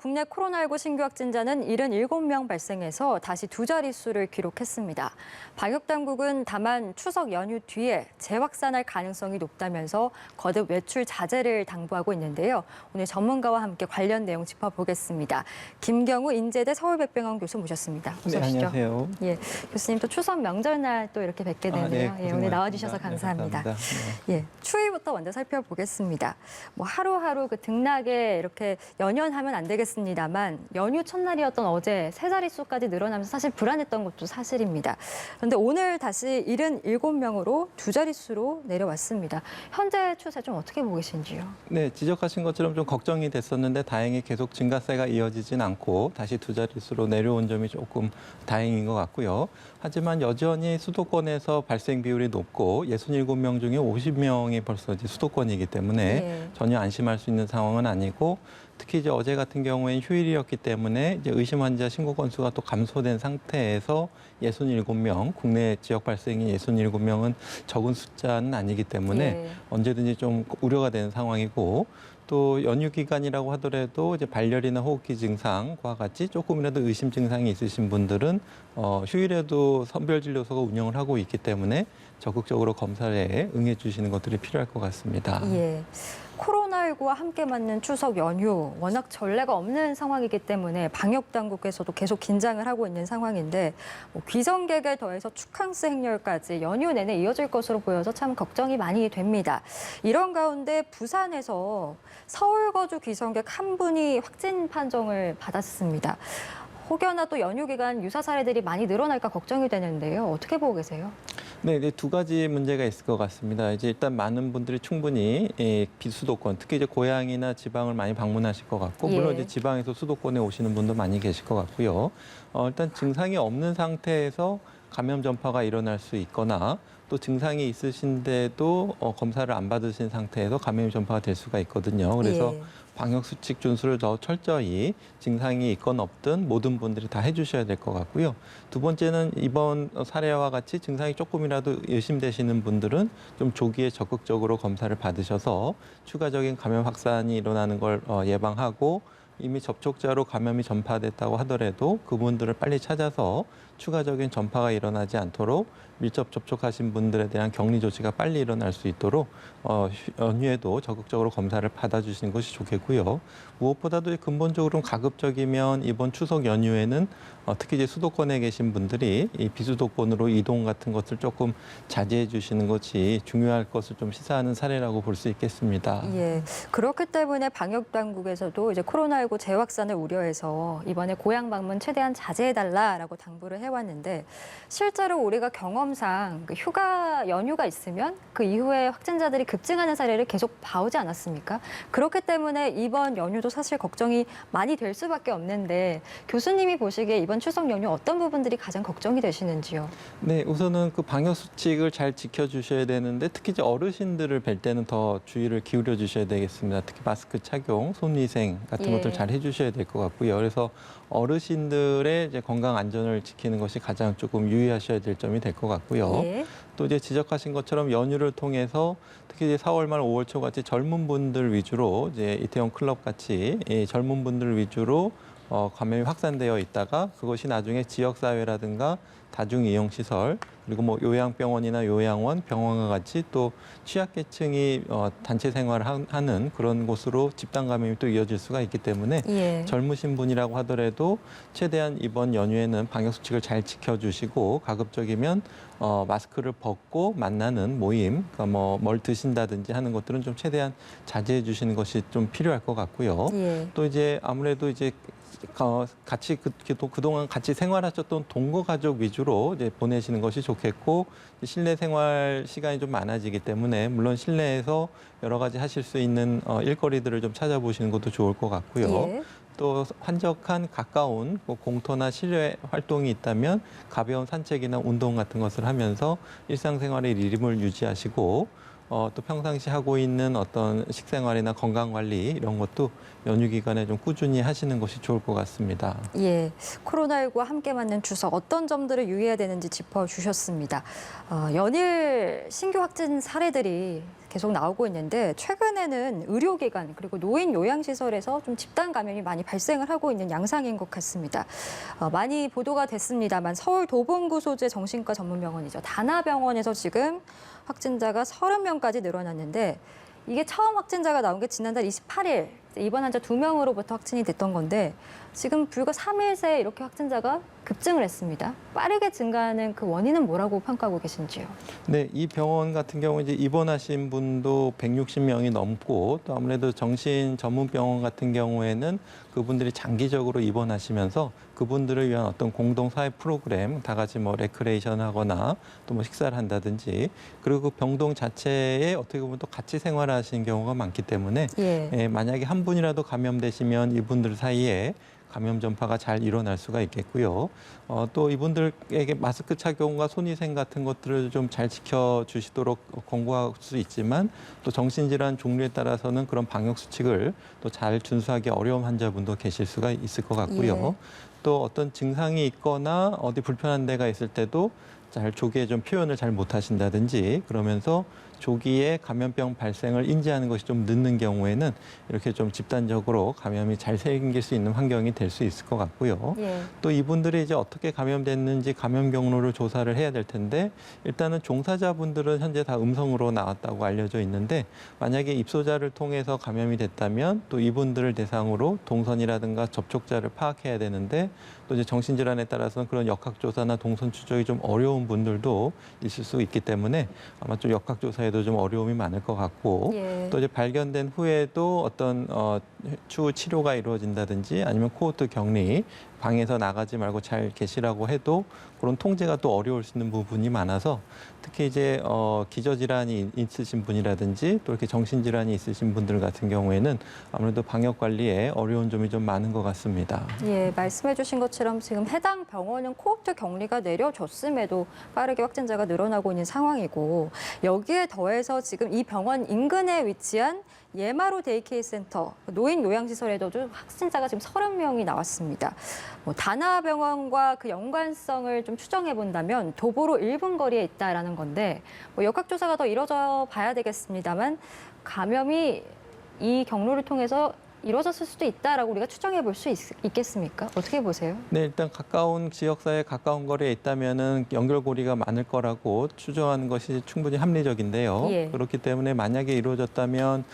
국내 코로나19 신규 확진자는 77명 발생해서 다시 두 자릿수를 기록했습니다. 방역당국은 다만 추석 연휴 뒤에 재확산할 가능성이 높다면서 거듭 외출 자제를 당부하고 있는데요. 오늘 전문가와 함께 관련 내용 짚어보겠습니다. 김경우 인제대 서울백병원 교수 모셨습니다. 어서 오시죠. 네, 안녕하세요. 예, 교수님 또 추석 명절날 또 이렇게 뵙게 되네요. 네, 예, 오늘 나와주셔서 감사합니다. 네, 감사합니다. 예, 추위부터 먼저 살펴보겠습니다. 뭐 하루하루 그 등락에 이렇게 연연하면 안 되겠습니다만 연휴 첫날이었던 어제 세 자릿수까지 늘어나면서 사실 불안했던 것도 사실입니다. 그런데 오늘 다시 77명으로 두 자릿수로 내려왔습니다. 현재 추세 좀 어떻게 보고 계신지요? 네, 지적하신 것처럼 좀 걱정이 됐었는데 다행히 계속 증가세가 이어지진 않고 다시 두 자릿수로 내려온 점이 조금 다행인 것 같고요. 하지만 여전히 수도권에서 발생 비율이 높고 67명 중에 50명이 벌써 이제 수도권이기 때문에 네. 전혀 안심할 수 있는 상황은 아니고 특히 이제 어제 같은 경우에는 휴일이었기 때문에 이제 의심 환자 신고 건수가 또 감소된 상태에서 67명, 국내 지역 발생이 67명은 적은 숫자는 아니기 때문에 네. 언제든지 좀 우려가 되는 상황이고 또 연휴 기간이라고 하더라도 이제 발열이나 호흡기 증상과 같이 조금이라도 의심 증상이 있으신 분들은 휴일에도 선별진료소가 운영을 하고 있기 때문에 적극적으로 검사에 응해 주시는 것들이 필요할 것 같습니다. 예. 코로나19와 함께 맞는 추석 연휴, 워낙 전례가 없는 상황이기 때문에 방역당국에서도 계속 긴장을 하고 있는 상황인데 귀성객에 더해서 축항스 행렬까지 연휴 내내 이어질 것으로 보여서 참 걱정이 많이 됩니다. 이런 가운데 부산에서 서울 거주 귀성객 한 분이 확진 판정을 받았습니다. 혹여나 또 연휴 기간 유사 사례들이 많이 늘어날까 걱정이 되는데요. 어떻게 보고 계세요? 네, 이제 두 가지 문제가 있을 것 같습니다. 이제 일단 많은 분들이 충분히 비수도권, 특히 이제 고향이나 지방을 많이 방문하실 것 같고, 물론 예. 이제 지방에서 수도권에 오시는 분도 많이 계실 것 같고요. 일단 증상이 없는 상태에서 감염 전파가 일어날 수 있거나 또 증상이 있으신데도 검사를 안 받으신 상태에서 감염 전파가 될 수가 있거든요. 그래서 예. 방역 수칙 준수를 더 철저히 증상이 있건 없든 모든 분들이 다 해주셔야 될 것 같고요. 두 번째는 이번 사례와 같이 증상이 조금이라도 의심되시는 분들은 좀 조기에 적극적으로 검사를 받으셔서 추가적인 감염 확산이 일어나는 걸 예방하고 이미 접촉자로 감염이 전파됐다고 하더라도 그분들을 빨리 찾아서 추가적인 전파가 일어나지 않도록 밀접 접촉하신 분들에 대한 격리 조치가 빨리 일어날 수 있도록 연휴에도 적극적으로 검사를 받아주시는 것이 좋겠고요. 무엇보다도 근본적으로는 가급적이면 이번 추석 연휴에는 특히 이제 수도권에 계신 분들이 이 비수도권으로 이동 같은 것을 조금 자제해 주시는 것이 중요할 것을 좀 시사하는 사례라고 볼 수 있겠습니다. 예, 그렇기 때문에 방역 당국에서도 이제 코로나19 재확산을 우려해서 이번에 고향 방문 최대한 자제해달라라고 당부를 해왔는데 실제로 우리가 경험상 그 휴가 연휴가 있으면 그 이후에 확진자들이 급증하는 사례를 계속 봐오지 않았습니까? 그렇기 때문에 이번 연휴도 사실 걱정이 많이 될 수밖에 없는데 교수님이 보시기에 이번 추석 연휴 어떤 부분들이 가장 걱정이 되시는지요? 네, 우선은 그 방역 수칙을 잘 지켜주셔야 되는데 특히 이제 어르신들을 뵐 때는 더 주의를 기울여 주셔야 되겠습니다. 특히 마스크 착용, 손위생 같은 예. 것들 잘 해주셔야 될 것 같고요. 그래서 어르신들의 이제 건강 안전을 지키는 것이 가장 조금 유의하셔야 될 점이 될 것 같고요. 예. 또 이제 지적하신 것처럼 연휴를 통해서 특히 이제 4월 말 5월 초 같이 젊은 분들 위주로 이제 이태원 클럽 같이 이 젊은 분들 위주로 감염이 확산되어 있다가 그것이 나중에 지역사회라든가 다중이용시설 그리고 뭐 요양병원이나 요양원, 병원과 같이 또 취약계층이 단체 생활을 하는 그런 곳으로 집단 감염이 또 이어질 수가 있기 때문에 예. 젊으신 분이라고 하더라도 최대한 이번 연휴에는 방역 수칙을 잘 지켜주시고 가급적이면 마스크를 벗고 만나는 모임, 그러니까 뭐 뭘 드신다든지 하는 것들은 좀 최대한 자제해 주시는 것이 좀 필요할 것 같고요. 예. 또 이제 아무래도 이제 같이 그동안 같이 생활하셨던 동거 가족 위주로 이제 보내시는 것이 좋겠고 실내 생활 시간이 좀 많아지기 때문에 물론 실내에서 여러 가지 하실 수 있는 일거리들을 좀 찾아보시는 것도 좋을 것 같고요. 예. 또 한적한 가까운 공터나 실외 활동이 있다면 가벼운 산책이나 운동 같은 것을 하면서 일상생활의 리듬을 유지하시고 또 평상시 하고 있는 어떤 식생활이나 건강관리 이런 것도 연휴 기간에 좀 꾸준히 하시는 것이 좋을 것 같습니다. 예, 코로나19와 함께 맞는 추석 어떤 점들을 유의해야 되는지 짚어주셨습니다. 연일 신규 확진 사례들이 계속 나오고 있는데 최근에는 의료기관 그리고 노인 요양시설에서 좀 집단 감염이 많이 발생을 하고 있는 양상인 것 같습니다. 많이 보도가 됐습니다만 서울 도봉구 소재 정신과 전문병원이죠. 다나병원에서 지금 확진자가 30명까지 늘어났는데 이게 처음 확진자가 나온 게 지난달 28일 입원 환자 2명으로부터 확진이 됐던 건데 지금 불과 3일 새에 이렇게 확진자가 급증을 했습니다. 빠르게 증가하는 그 원인은 뭐라고 평가하고 계신지요? 네, 이 병원 같은 경우 이제 입원하신 분도 160명이 넘고 또 아무래도 정신 전문 병원 같은 경우에는 그분들이 장기적으로 입원하시면서 그분들을 위한 어떤 공동 사회 프로그램 다 같이 뭐 레크레이션 하거나 또 뭐 식사를 한다든지 그리고 그 병동 자체에 어떻게 보면 또 같이 생활하시는 경우가 많기 때문에 만약에 한 분이라도 감염되시면 이분들 사이에 감염 전파가 잘 일어날 수가 있겠고요. 또 이분들에게 마스크 착용과 손위생 같은 것들을 좀 잘 지켜주시도록 권고할 수 있지만 또 정신질환 종류에 따라서는 그런 방역 수칙을 또 잘 준수하기 어려운 환자분도 계실 수가 있을 것 같고요. 또 어떤 증상이 있거나 어디 불편한 데가 있을 때도 잘 조기에 좀 표현을 잘 못하신다든지 그러면서 조기에 감염병 발생을 인지하는 것이 좀 늦는 경우에는 이렇게 좀 집단적으로 감염이 잘 생길 수 있는 환경이 될 수 있을 것 같고요. 또 이분들이 이제 어떻게 감염됐는지 감염 경로를 조사를 해야 될 텐데 일단은 종사자분들은 현재 다 음성으로 나왔다고 알려져 있는데 만약에 입소자를 통해서 감염이 됐다면 또 이분들을 대상으로 동선이라든가 접촉자를 파악해야 되는데 또 이제 정신질환에 따라서는 그런 역학조사나 동선 추적이 좀 어려운 분들도 있을 수 있기 때문에 아마 좀 역학조사에도 좀 어려움이 많을 것 같고 또 이제 발견된 후에도 어떤 추후 치료가 이루어진다든지 아니면 코호트 격리 방에서 나가지 말고 잘 계시라고 해도 그런 통제가 또 어려울 수 있는 부분이 많아서 특히 이제 기저질환이 있으신 분이라든지 또 이렇게 정신질환이 있으신 분들 같은 경우에는 아무래도 방역 관리에 어려운 점이 좀 많은 것 같습니다. 말씀해 주신 것처럼 지금 해당 병원은 코호트 격리가 내려졌음에도 빠르게 확진자가 늘어나고 있는 상황이고 여기에 더해서 지금 이 병원 인근에 위치한 예마로 데이케이 센터 노인 요양시설에도 확진자가 지금 30명이 나왔습니다. 다나병원과 그 연관성을 좀 추정해 본다면 도보로 1분 거리에 있다라는 건데 역학조사가 더 이뤄져 봐야 되겠습니다만 감염이 이 경로를 통해서 이루어졌을 수도 있다라고 우리가 추정해 볼 수 있겠습니까? 어떻게 보세요? 네, 일단 가까운 지역사회에 가까운 거리에 있다면은 연결고리가 많을 거라고 추정하는 것이 충분히 합리적인데요. 그렇기 때문에 만약에 이루어졌다면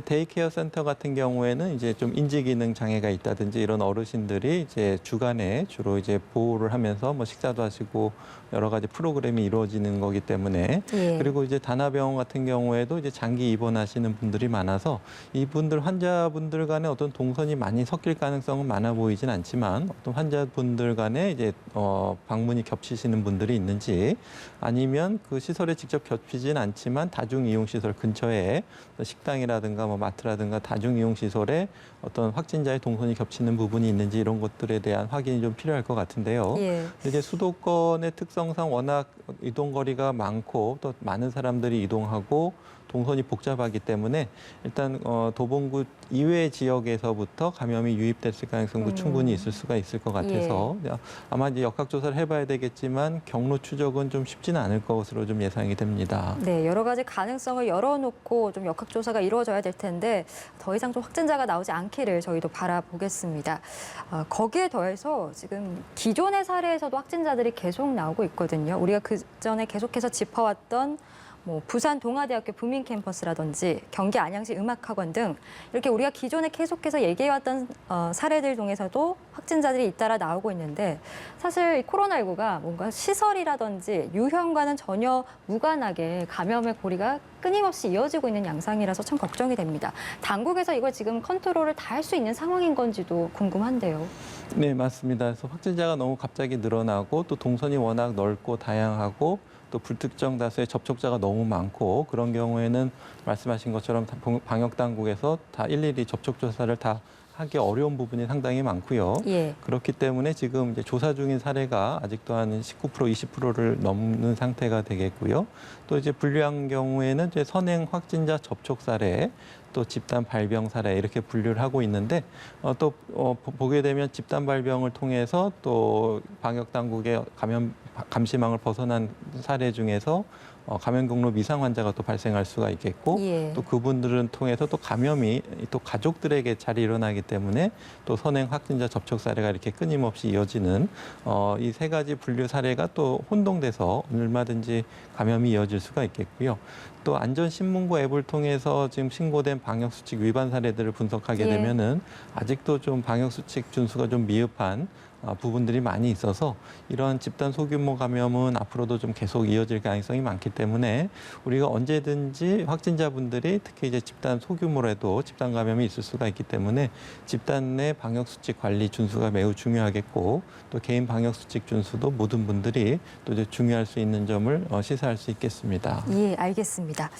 데이케어 센터 같은 경우에는 이제 좀 인지 기능 장애가 있다든지 이런 어르신들이 이제 주간에 주로 이제 보호를 하면서 뭐 식사도 하시고 여러 가지 프로그램이 이루어지는 거기 때문에 그리고 이제 다나병원 같은 경우에도 이제 장기 입원하시는 분들이 많아서 이분들 환자분들 간에 어떤 동선이 많이 섞일 가능성은 많아 보이진 않지만 어떤 환자분들 간에 이제 방문이 겹치시는 분들이 있는지 아니면 그 시설에 직접 겹치진 않지만 다중이용시설 근처에 식당이라든가 뭐 마트라든가 다중이용시설에 어떤 확진자의 동선이 겹치는 부분이 있는지 이런 것들에 대한 확인이 좀 필요할 것 같은데요. 이제 수도권의 특성상 워낙 이동거리가 많고 또 많은 사람들이 이동하고 동선이 복잡하기 때문에 일단 도봉구 이외 지역에서부터 감염이 유입됐을 가능성도 충분히 있을 수가 있을 것 같아서 아마 이제 역학조사를 해봐야 되겠지만 경로 추적은 좀 쉽지는 않을 것으로 좀 예상이 됩니다. 여러 가지 가능성을 열어놓고 좀 역학조사가 이루어져야 될 텐데 더 이상 좀 확진자가 나오지 않기를 저희도 바라보겠습니다. 거기에 더해서 지금 기존의 사례에서도 확진자들이 계속 나오고 있거든요. 우리가 그 전에 계속해서 짚어왔던 부산 동아대학교 부민 캠퍼스라든지 경기 안양시 음악학원 등 이렇게 우리가 기존에 계속해서 얘기해왔던 사례들 중에서도 확진자들이 잇따라 나오고 있는데 사실 이 코로나19가 뭔가 시설이라든지 유형과는 전혀 무관하게 감염의 고리가 끊임없이 이어지고 있는 양상이라서 참 걱정이 됩니다. 당국에서 이걸 지금 컨트롤을 다 할 수 있는 상황인 건지도 궁금한데요. 네, 맞습니다. 그래서 확진자가 너무 갑자기 늘어나고 또 동선이 워낙 넓고 다양하고 또 불특정 다수의 접촉자가 너무 많고 그런 경우에는 말씀하신 것처럼 방역 당국에서 다 일일이 접촉 조사를 다 하기 어려운 부분이 상당히 많고요. 그렇기 때문에 지금 이제 조사 중인 사례가 아직도 한 19%, 20%를 넘는 상태가 되겠고요. 또 이제 분류한 경우에는 이제 선행 확진자 접촉 사례, 또 집단 발병 사례 이렇게 분류를 하고 있는데 또 보게 되면 집단 발병을 통해서 또 방역 당국의 감염 감시망을 벗어난 사례 중에서 감염 경로 미상 환자가 또 발생할 수가 있겠고 예. 또 그분들은 통해서 또 감염이 또 가족들에게 잘 일어나기 때문에 또 선행 확진자 접촉 사례가 이렇게 끊임없이 이어지는 이 세 가지 분류 사례가 또 혼동돼서 얼마든지 감염이 이어질 수가 있겠고요. 또 안전신문고 앱을 통해서 지금 신고된 방역수칙 위반 사례들을 분석하게 예. 되면은 아직도 좀 방역수칙 준수가 좀 미흡한 부분들이 많이 있어서 이런 집단 소규모 감염은 앞으로도 좀 계속 이어질 가능성이 많기 때문에 우리가 언제든지 확진자분들이 특히 이제 집단 소규모라도 집단 감염이 있을 수가 있기 때문에 집단 내 방역 수칙 관리 준수가 매우 중요하겠고 또 개인 방역 수칙 준수도 모든 분들이 또 이제 중요할 수 있는 점을 시사할 수 있겠습니다. 예, 알겠습니다.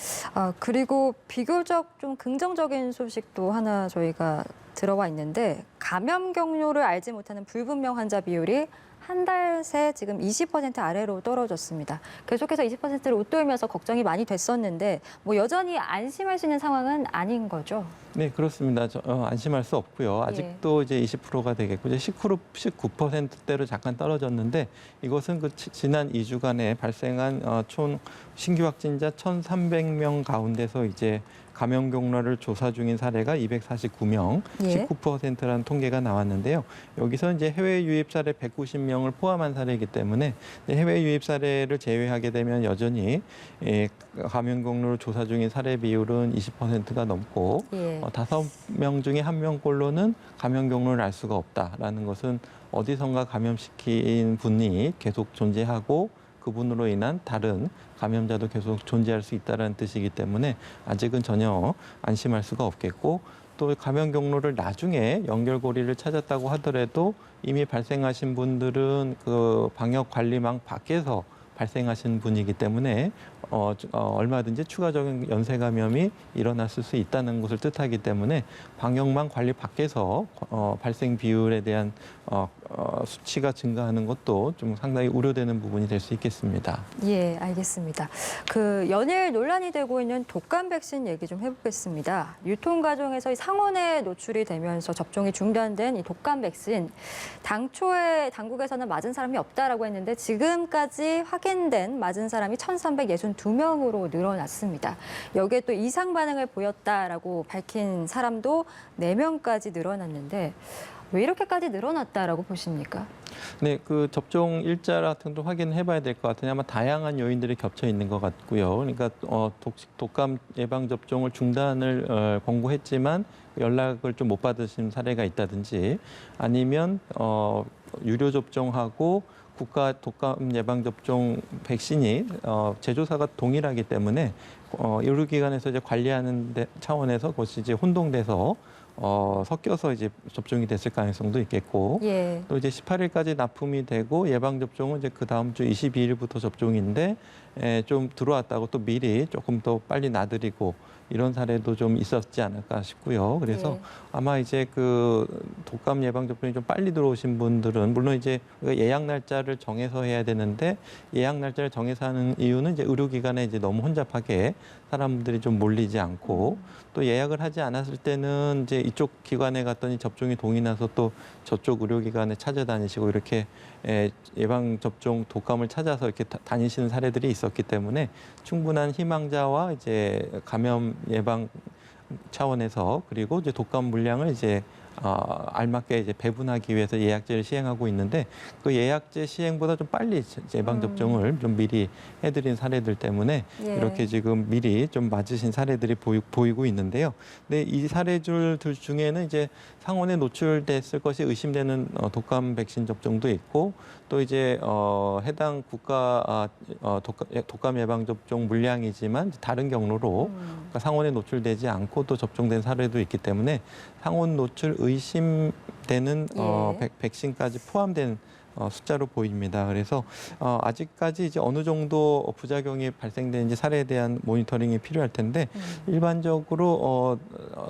그리고 비교적 좀 긍정적인 소식도 하나 저희가 들어와 있는데 감염 경로를 알지 못하는 불분명 환자 비율이 한 달 새 지금 20% 아래로 떨어졌습니다. 계속해서 20%를 웃돌면서 걱정이 많이 됐었는데 뭐 여전히 안심할 수 있는 상황은 아닌 거죠? 네, 그렇습니다. 안심할 수 없고요. 아직도 이제 20%가 되겠고, 이제 19%대로 잠깐 떨어졌는데 이것은 그 지난 2주간에 발생한 총 신규 확진자 1,300명 가운데서 이제 감염 경로를 조사 중인 사례가 249명, 예. 19%라는 통계가 나왔는데요. 여기서 이제 해외 유입 사례 190명을 포함한 사례이기 때문에 해외 유입 사례를 제외하게 되면 여전히 감염 경로를 조사 중인 사례 비율은 20%가 넘고 예. 5명 중에 1명꼴로는 감염 경로를 알 수가 없다라는 것은 어디선가 감염시킨 분이 계속 존재하고 그분으로 인한 다른 감염자도 계속 존재할 수 있다는 뜻이기 때문에 아직은 전혀 안심할 수가 없겠고 또 감염 경로를 나중에 연결고리를 찾았다고 하더라도 이미 발생하신 분들은 그 방역 관리망 밖에서 발생하신 분이기 때문에 얼마든지 추가적인 연쇄 감염이 일어났을 수 있다는 것을 뜻하기 때문에 방역망 관리 밖에서 발생 비율에 대한 수치가 증가하는 것도 좀 상당히 우려되는 부분이 될 수 있겠습니다. 예, 알겠습니다. 그 연일 논란이 되고 있는 독감 백신 얘기 좀 해보겠습니다. 유통 과정에서 이 상온에 노출이 되면서 접종이 중단된 이 독감 백신, 당초에 당국에서는 맞은 사람이 없다라고 했는데 지금까지 확인된 맞은 사람이 1,362명으로 늘어났습니다. 여기에 또 이상 반응을 보였다라고 밝힌 사람도 4명까지 늘어났는데 왜 이렇게까지 늘어났다라고 보십니까? 네, 그 접종 일자 같은 것도 확인해봐야 될 것 같으니 아마 다양한 요인들이 겹쳐 있는 것 같고요. 그러니까 독감 예방 접종을 중단을 권고했지만 연락을 좀 못 받으신 사례가 있다든지 아니면 유료 접종하고 국가 독감 예방 접종 백신이 제조사가 동일하기 때문에 의료기관에서 이제 관리하는 차원에서 그것이 이제 혼동돼서 섞여서 이제 접종이 됐을 가능성도 있겠고 예. 또 이제 18일까지 납품이 되고 예방 접종은 이제 그 다음 주 22일부터 접종인데 좀 들어왔다고 또 미리 조금 더 빨리 놔드리고 이런 사례도 좀 있었지 않을까 싶고요. 그래서 예. 아마 이제 그 독감 예방 접종이 좀 빨리 들어오신 분들은 물론 이제 예약 날짜를 정해서 해야 되는데 예약 날짜를 정해서 하는 이유는 이제 의료기관에 이제 너무 혼잡하게 사람들이 좀 몰리지 않고 또 예약을 하지 않았을 때는 이제 이쪽 기관에 갔더니 접종이 동이 나서 또 저쪽 의료기관에 찾아다니시고 이렇게 예방 접종 독감을 찾아서 이렇게 다니시는 사례들이 있었기 때문에 충분한 희망자와 이제 감염 예방 차원에서 그리고 이제 독감 물량을 이제 알맞게 이제 배분하기 위해서 예약제를 시행하고 있는데 그 예약제 시행보다 좀 빨리 예방 접종을 좀 미리 해드린 사례들 때문에 예. 이렇게 지금 미리 좀 맞으신 사례들이 보이고 있는데요. 근데 이 사례들들 중에는 이제 상온에 노출됐을 것이 의심되는 독감 백신 접종도 있고 또 이제 해당 국가 독감 예방 접종 물량이지만 다른 경로로 그러니까 상온에 노출되지 않고 또 접종된 사례도 있기 때문에 상온 노출 의심되는 예. 백신까지 포함된 숫자로 보입니다. 그래서 아직까지 이제 어느 정도 부작용이 발생되는지 사례에 대한 모니터링이 필요할 텐데 일반적으로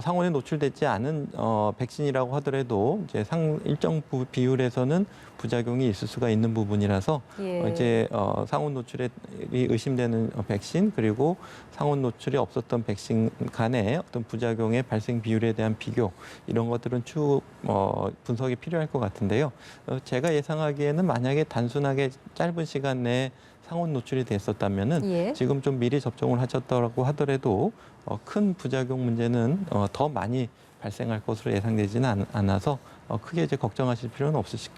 상온에 노출되지 않은 백신이라고 하더라도 이제 일정 비율에서는 부작용이 있을 수가 있는 부분이라서 예. 이제 상온 노출이 의심되는 백신 그리고 상온 노출이 없었던 백신 간의 어떤 부작용의 발생 비율에 대한 비교 이런 것들은 추후 분석이 필요할 것 같은데요. 제가 예상하기에는 만약에 단순하게 짧은 시간 내에 상온 노출이 됐었다면은 예. 지금 좀 미리 접종을 하셨다고 하더라도 큰 부작용 문제는 더 많이 발생할 것으로 예상되지는 않아서 크게 이제 걱정하실 필요는 없으실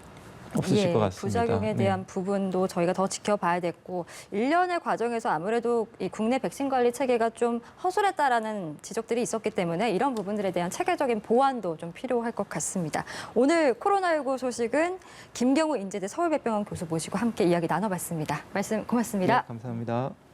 것 같습니다. 부작용에 대한 부분도 저희가 더 지켜봐야겠고, 일련의 과정에서 아무래도 이 국내 백신 관리 체계가 좀 허술했다라는 지적들이 있었기 때문에 이런 부분들에 대한 체계적인 보완도 좀 필요할 것 같습니다. 오늘 코로나19 소식은 김경우 인제대 서울백병원 교수 모시고 함께 이야기 나눠봤습니다. 말씀 고맙습니다. 네, 감사합니다.